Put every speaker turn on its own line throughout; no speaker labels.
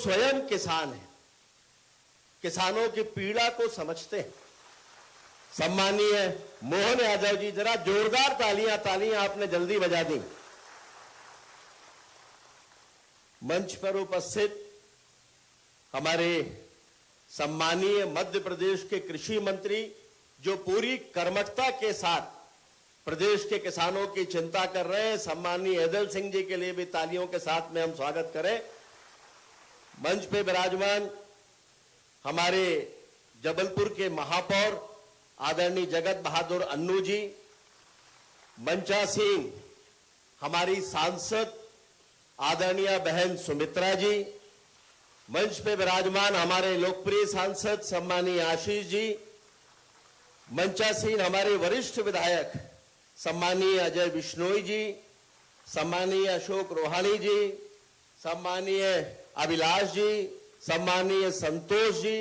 स्वयं किसान हैं, किसानों की पीड़ा को समझते हैं। सम्मानीय मोहन यादव जी, जरा जोरदार तालियां आपने जल्दी बजा दी। मंच पर उपस्थित हमारे सम्मानीय मध्य प्रदेश के कृषि मंत्री, जो पूरी कर्मठता के साथ प्रदेश के किसानों की चिंता कर रहे हैं, सम्मानीय ऐदल सिंह जी के लिए भी तालियों के साथ में हम स्वागत करें। मंच पे विराजमान हमारे जबलपुर के महापौर आदरणीय जगत बहादुर अन्नू जी, मंचासीन हमारी सांसद आदरणीय बहन सुमित्रा जी, मंच पे विराजमान हमारे लोकप्रिय सांसद सम्मानीय आशीष जी, मंचासीन हमारे वरिष्ठ विधायक सम्मानीय अजय बिश्नोई जी, सम्मानीय अशोक रोहाणी जी, सम्मानीय अभिलाष जी, सम्मानीय संतोष जी,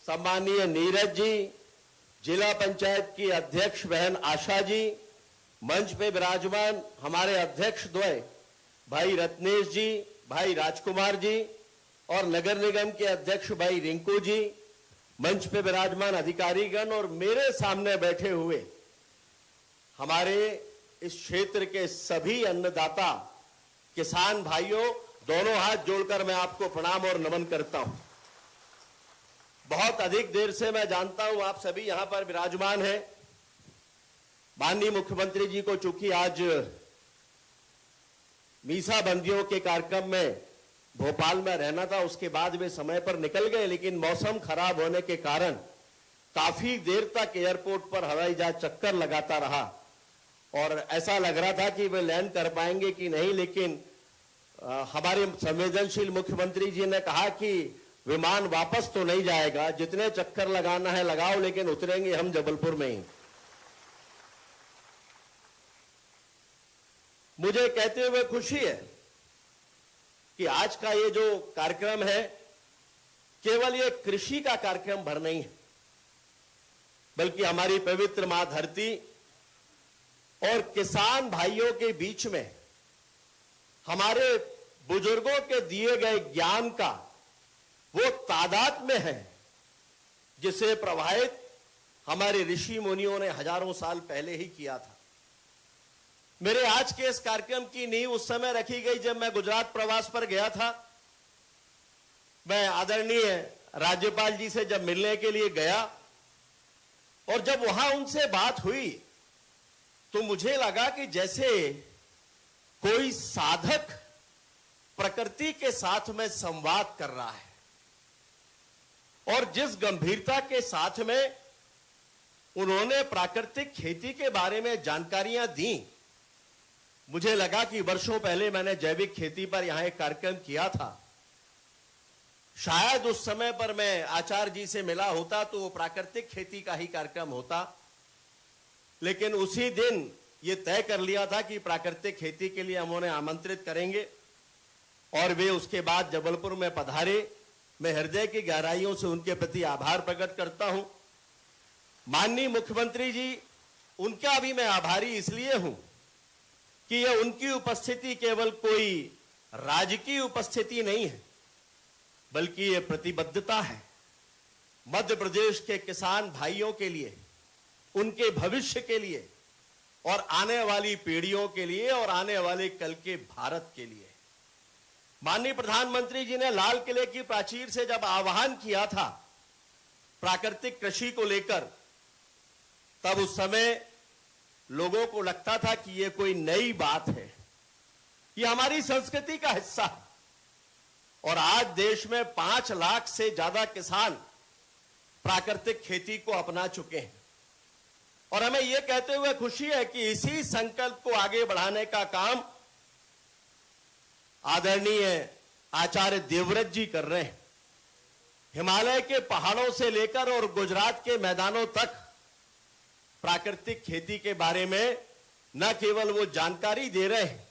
सम्मानीय नीरज जी, जिला पंचायत की अध्यक्ष बहन आशा जी, मंच पे विराजमान हमारे अध्यक्ष द्वय भाई रत्नेश जी, भाई राजकुमार जी और नगर निगम के अध्यक्ष भाई रिंकू जी, मंच पे विराजमान अधिकारीगण और मेरे सामने बैठे हुए हमारे इस क्षेत्र के सभी अन्नदाता किसान भाइयों, दोनों हाथ जोड़कर मैं आपको प्रणाम और नमन करता हूं। बहुत अधिक देर से मैं जानता हूं आप सभी यहां पर विराजमान हैं। माननीय मुख्यमंत्री जी को चूंकि आज मीसाबंदियों के कार्यक्रम में भोपाल में रहना था, उसके बाद वे समय पर निकल गए, लेकिन मौसम खराब होने के कारण काफी देर तक एयरपोर्ट पर हवाई जहाज चक्कर लगाता रहा और ऐसा लग रहा था कि वे लैंड कर पाएंगे कि नहीं, लेकिन हमारे संवेदनशील मुख्यमंत्री जी ने कहा कि विमान वापस तो नहीं जाएगा, जितने चक्कर लगाना है लगाओ, लेकिन उतरेंगे हम जबलपुर में ही। मुझे कहते हुए खुशी है कि आज का ये जो कार्यक्रम है केवल ये कृषि का कार्यक्रम भर नहीं है, बल्कि हमारी पवित्र मां धरती और किसान भाइयों के बीच में हमारे बुजुर्गों के दिए गए ज्ञान का वो तादाद में है जिसे प्रवाहित हमारे ऋषि मुनियों ने हजारों साल पहले ही किया था। मेरे आज के इस कार्यक्रम की नींव उस समय रखी गई जब मैं गुजरात प्रवास पर गया था। मैं आदरणीय राज्यपाल जी से जब मिलने के लिए गया और जब वहां उनसे बात हुई तो मुझे लगा कि जैसे कोई साधक प्रकृति के साथ में संवाद कर रहा है और जिस गंभीरता के साथ में उन्होंने प्राकृतिक खेती के बारे में जानकारियां दी, मुझे लगा कि वर्षों पहले मैंने जैविक खेती पर यहां एक कार्यक्रम किया था। शायद उस समय पर मैं आचार्य जी से मिला होता तो वो प्राकृतिक खेती का ही कार्यक्रम होता, लेकिन उसी दिन ये तय कर लिया था कि प्राकृतिक खेती के लिए हम उन्हें आमंत्रित करेंगे और वे उसके बाद जबलपुर में पधारे। मैं हृदय की गहराइयों से उनके प्रति आभार प्रकट करता हूं। माननीय मुख्यमंत्री जी, उनका भी मैं आभारी इसलिए हूं कि यह उनकी उपस्थिति केवल कोई राजकीय उपस्थिति नहीं है, बल्कि यह प्रतिबद्धता है मध्य प्रदेश के किसान भाइयों के लिए, उनके भविष्य के लिए और आने वाली पीढ़ियों के लिए और आने वाले कल के भारत के लिए। माननीय प्रधानमंत्री जी ने लाल किले की प्राचीर से जब आह्वान किया था प्राकृतिक कृषि को लेकर, तब उस समय लोगों को लगता था कि यह कोई नई बात है, यह हमारी संस्कृति का हिस्सा है। और आज देश में 5 लाख से ज्यादा किसान प्राकृतिक खेती को अपना चुके हैं और हमें यह कहते हुए खुशी है कि इसी संकल्प को आगे बढ़ाने का काम आदरणीय आचार्य देवव्रत जी कर रहे हैं। हिमालय के पहाड़ों से लेकर और गुजरात के मैदानों तक प्राकृतिक खेती के बारे में न केवल वो जानकारी दे रहे हैं,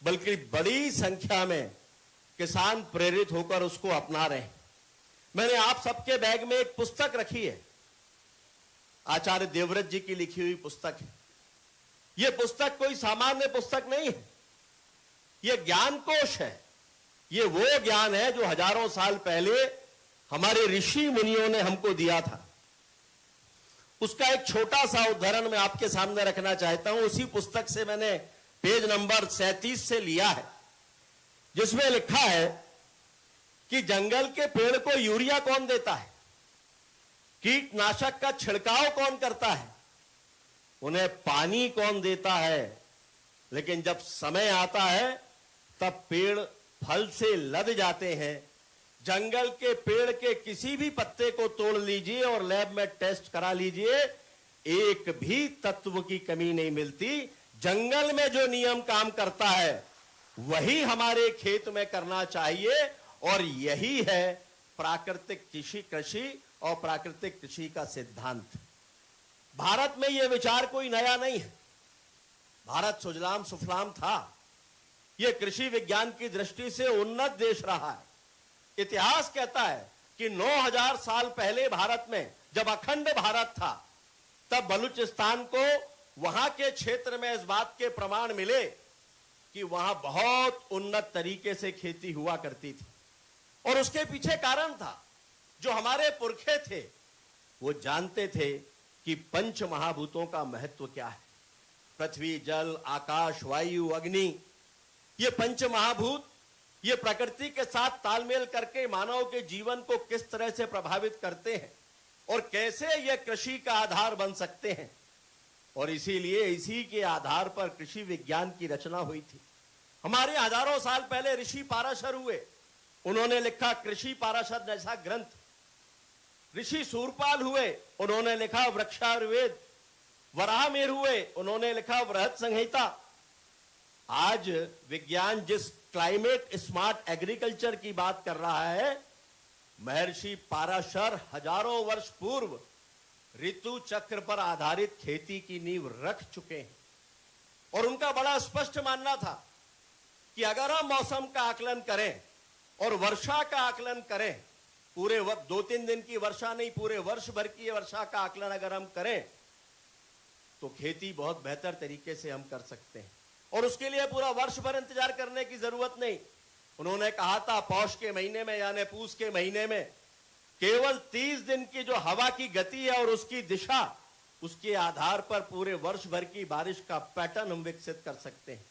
बल्कि बड़ी संख्या में किसान प्रेरित होकर उसको अपना रहे हैं। मैंने आप सबके बैग में एक पुस्तक रखी है, आचार्य देवव्रत जी की लिखी हुई पुस्तक है। यह पुस्तक कोई सामान्य पुस्तक नहीं है, यह ज्ञान कोश है ये वो ज्ञान है जो हजारों साल पहले हमारे ऋषि मुनियों ने हमको दिया था। उसका एक छोटा सा उदाहरण मैं आपके सामने रखना चाहता हूं। उसी पुस्तक से मैंने पेज नंबर 37 से लिया है, जिसमें लिखा है कि जंगल के पेड़ को यूरिया कौन देता है, कीटनाशक का छिड़काव कौन करता है, उन्हें पानी कौन देता है, लेकिन जब समय आता है तब पेड़ फल से लद जाते हैं। जंगल के पेड़ के किसी भी पत्ते को तोड़ लीजिए और लैब में टेस्ट करा लीजिए, एक भी तत्व की कमी नहीं मिलती। जंगल में जो नियम काम करता है वही हमारे खेत में करना चाहिए, और यही है प्राकृतिक कृषि और प्राकृतिक कृषि का सिद्धांत। भारत में यह विचार कोई नया नहीं है। भारत सुजलाम सुफलाम था। यह कृषि विज्ञान की दृष्टि से उन्नत देश रहा है। इतिहास कहता है कि 9000 साल पहले भारत में जब अखंड भारत था, तब बलूचिस्तान को वहां के क्षेत्र में इस बात के प्रमाण मिले कि वहां बहुत उन्नत तरीके से खेती हुआ करती थी। और उसके पीछे कारण था, जो हमारे पुरखे थे वो जानते थे कि पंच महाभूतों का महत्व क्या है। पृथ्वी, जल, आकाश, वायु, अग्नि, ये पंच महाभूत ये प्रकृति के साथ तालमेल करके मानव के जीवन को किस तरह से प्रभावित करते हैं और कैसे ये कृषि का आधार बन सकते हैं। और इसीलिए इसी के आधार पर कृषि विज्ञान की रचना हुई थी। हमारे हजारों साल पहले ऋषि पाराशर हुए, उन्होंने लिखा कृषि पाराशर जैसा ग्रंथ। ऋषि सूरपाल हुए, उन्होंने लिखा वृक्षायुर्वेद। वराहमिहिर हुए, उन्होंने लिखा बृहद संहिता। आज विज्ञान जिस क्लाइमेट स्मार्ट एग्रीकल्चर की बात कर रहा है, महर्षि पाराशर हजारों वर्ष पूर्व ऋतु चक्र पर आधारित खेती की नींव रख चुके हैं। और उनका बड़ा स्पष्ट मानना था कि अगर हम मौसम का आकलन करें और वर्षा का आकलन करें, पूरे 2-3 दिन की वर्षा नहीं, पूरे वर्ष भर की वर्षा का आकलन अगर हम करें तो खेती बहुत बेहतर तरीके से हम कर सकते हैं। और उसके लिए पूरा वर्ष भर इंतजार करने की जरूरत नहीं। उन्होंने कहा था पौष के महीने में यानी पूस के महीने में केवल 30 दिन की जो हवा की गति है और उसकी दिशा, उसके आधार पर पूरे वर्ष भर की बारिश का पैटर्न हम विकसित कर सकते हैं।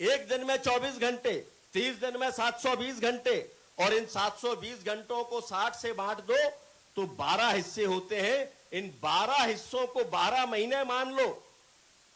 एक दिन में 24 घंटे, 30 दिन में 720 घंटे, और इन 720 घंटों को 60 से बांट दो तो 12 हिस्से होते हैं। इन 12 हिस्सों को 12 महीने मान लो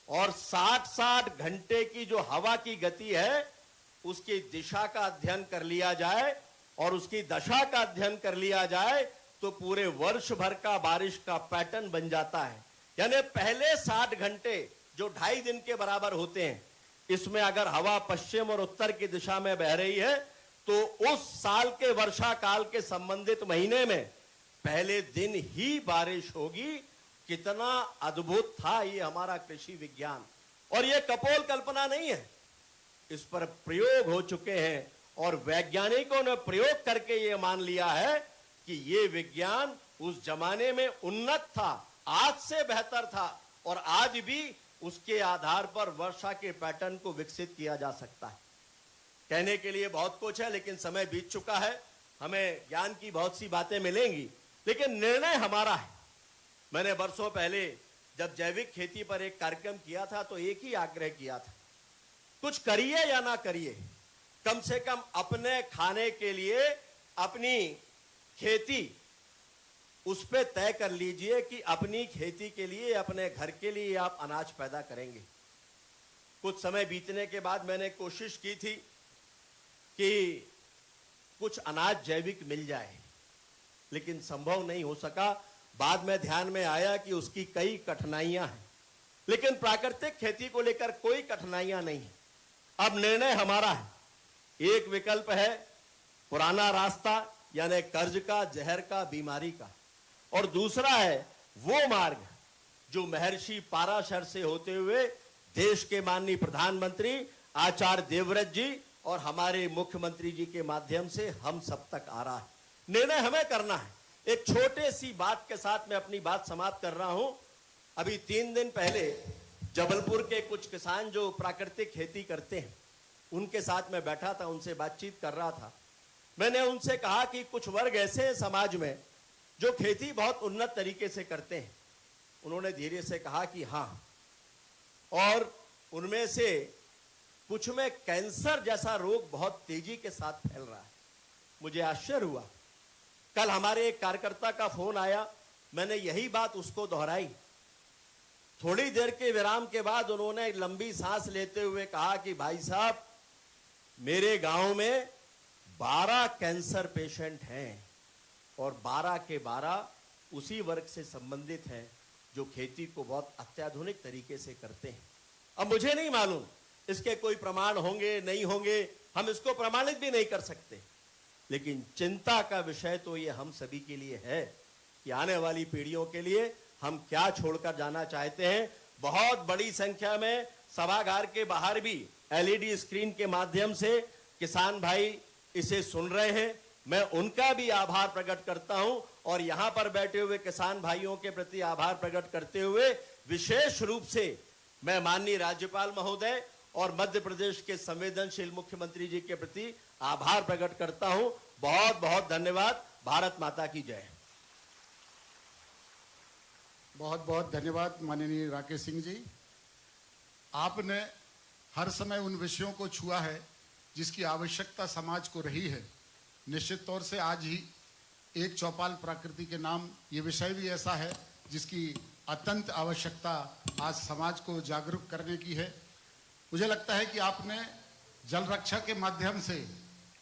और 60-60 घंटे की जो हवा की गति है उसकी दिशा का अध्ययन कर लिया जाए और उसकी दशा का अध्ययन कर लिया जाए तो पूरे वर्ष भर का बारिश का पैटर्न बन जाता है। यानी पहले 60 घंटे जो 2.5 दिन के बराबर होते हैं, इसमें अगर हवा पश्चिम और उत्तर की दिशा में बह रही है तो उस साल के वर्षा काल के संबंधित महीने में पहले दिन ही बारिश होगी। कितना अद्भुत था ये हमारा कृषि विज्ञान। और ये कपोल कल्पना नहीं है, इस पर प्रयोग हो चुके हैं और वैज्ञानिकों ने प्रयोग करके ये मान लिया है कि ये विज्ञान उस जमाने में उन्नत था, आज से बेहतर था, और आज भी उसके आधार पर वर्षा के पैटर्न को विकसित किया जा सकता है। कहने के लिए बहुत कुछ है, लेकिन समय बीत चुका है। हमें ज्ञान की बहुत सी बातें मिलेंगी, लेकिन निर्णय हमारा है। मैंने वर्षों पहले जब जैविक खेती पर एक कार्यक्रम किया था तो एक ही आग्रह किया था, कुछ करिए या ना करिए, कम से कम अपने खाने के लिए अपनी खेती उस पे तय कर लीजिए कि अपनी खेती के लिए, अपने घर के लिए आप अनाज पैदा करेंगे। कुछ समय बीतने के बाद मैंने कोशिश की थी कि कुछ अनाज जैविक मिल जाए, लेकिन संभव नहीं हो सका। बाद में ध्यान में आया कि उसकी कई कठिनाइयां हैं, लेकिन प्राकृतिक खेती को लेकर कोई कठिनाइयां नहीं है। अब निर्णय हमारा है। एक विकल्प है पुराना रास्ता यानी कर्ज का, जहर का, बीमारी का, और दूसरा है वो मार्ग जो महर्षि पाराशर से होते हुए देश के माननीय प्रधानमंत्री आचार्य देवव्रत जी और हमारे मुख्यमंत्री जी के माध्यम से हम सब तक आ रहा है। निर्णय हमें करना है। एक छोटे सी बात के साथ मैं अपनी बात समाप्त कर रहा हूं। अभी 3 दिन पहले जबलपुर के कुछ किसान जो प्राकृतिक खेती करते हैं, उनके साथ मैं बैठा था, उनसे बातचीत कर रहा था। मैंने उनसे कहा कि कुछ वर्ग ऐसे हैं समाज में जो खेती बहुत उन्नत तरीके से करते हैं। उन्होंने धीरे से कहा कि हाँ, और उनमें से कुछ में कैंसर जैसा रोग बहुत तेजी के साथ फैल रहा है। मुझे आश्चर्य हुआ। कल हमारे एक कार्यकर्ता का फोन आया, मैंने यही बात उसको दोहराई। थोड़ी देर के विराम के बाद उन्होंने लंबी सांस लेते हुए कहा कि भाई साहब, मेरे गांव में 12 कैंसर पेशेंट हैं और 12 के 12 उसी वर्ग से संबंधित हैं जो खेती को बहुत अत्याधुनिक तरीके से करते हैं। अब मुझे नहीं मालूम इसके कोई प्रमाण होंगे नहीं होंगे, हम इसको प्रमाणित भी नहीं कर सकते, लेकिन चिंता का विषय तो ये हम सभी के लिए है कि आने वाली पीढ़ियों के लिए हम क्या छोड़कर जाना चाहते हैं। बहुत बड़ी संख्या में सभागार के बाहर भी एलईडी स्क्रीन के माध्यम से किसान भाई इसे सुन रहे हैं। मैं उनका भी आभार प्रकट करता हूं और यहां पर बैठे हुए किसान भाइयों के प्रति आभार प्रकट करते हुए विशेष रूप से मैं माननीय राज्यपाल महोदय और मध्य प्रदेश के संवेदनशील मुख्यमंत्री जी के प्रति आभार प्रकट करता हूं। बहुत बहुत धन्यवाद। भारत माता की जय।
बहुत बहुत धन्यवाद माननीय राकेश सिंह जी। आपने हर समय उन विषयों को छुआ है जिसकी आवश्यकता समाज को रही है। निश्चित तौर से आज ही एक चौपाल प्रकृति के नाम ये विषय भी ऐसा है जिसकी अत्यंत आवश्यकता आज समाज को जागरूक करने की है। मुझे लगता है कि आपने जल रक्षा के माध्यम से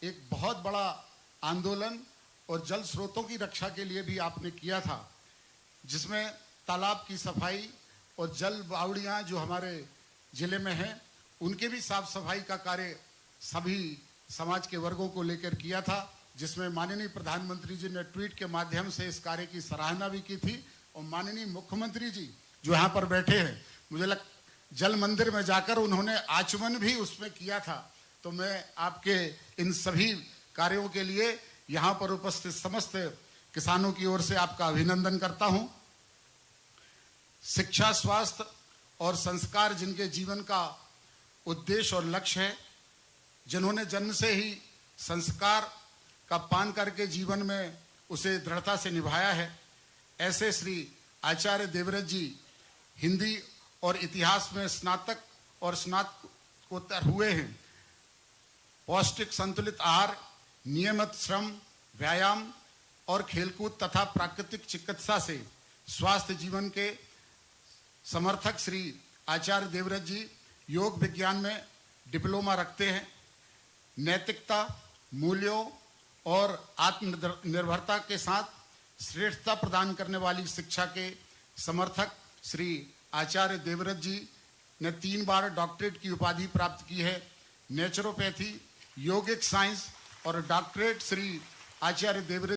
एक बहुत बड़ा आंदोलन और जल स्रोतों की रक्षा के लिए भी आपने किया था, जिसमें तालाब की सफाई और जल बावड़ियाँ जो हमारे जिले में हैं उनके भी साफ सफाई का कार्य सभी समाज के वर्गों को लेकर किया था, जिसमें माननीय प्रधानमंत्री जी ने ट्वीट के माध्यम से इस कार्य की सराहना भी की थी। और माननीय मुख्यमंत्री जी जो यहाँ पर बैठे हैं, मुझे जल मंदिर में जाकर उन्होंने आचमन भी उसमें किया था। तो मैं आपके इन सभी कार्यों के लिए यहाँ पर उपस्थित समस्त किसानों की ओर से आपका अभिनंदन करता हूँ। शिक्षा, स्वास्थ्य और संस्कार जिनके जीवन का उद्देश्य और लक्ष्य है, जिन्होंने जन्म से ही संस्कार का पान करके जीवन में उसे दृढ़ता से निभाया है, ऐसे श्री आचार्य देवव्रत जी हिंदी और इतिहास में स्नातक और स्नातकोत्तर हुए हैं। पौष्टिक संतुलित आहार, नियमित श्रम, व्यायाम और खेलकूद तथा प्राकृतिक चिकित्सा से स्वास्थ्य जीवन के समर्थक श्री आचार्य देवव्रत जी योग विज्ञान में डिप्लोमा रखते हैं। नैतिकता, मूल्यों और आत्मनिर्भरता के साथ श्रेष्ठता प्रदान करने वाली शिक्षा के समर्थक श्री आचार्य देवव्रत जी ने 3 बार डॉक्टरेट की उपाधि प्राप्त की है। नेचुरोपैथी, योगिक साइंस और डॉक्टरेट श्री आचार्य देवव्रत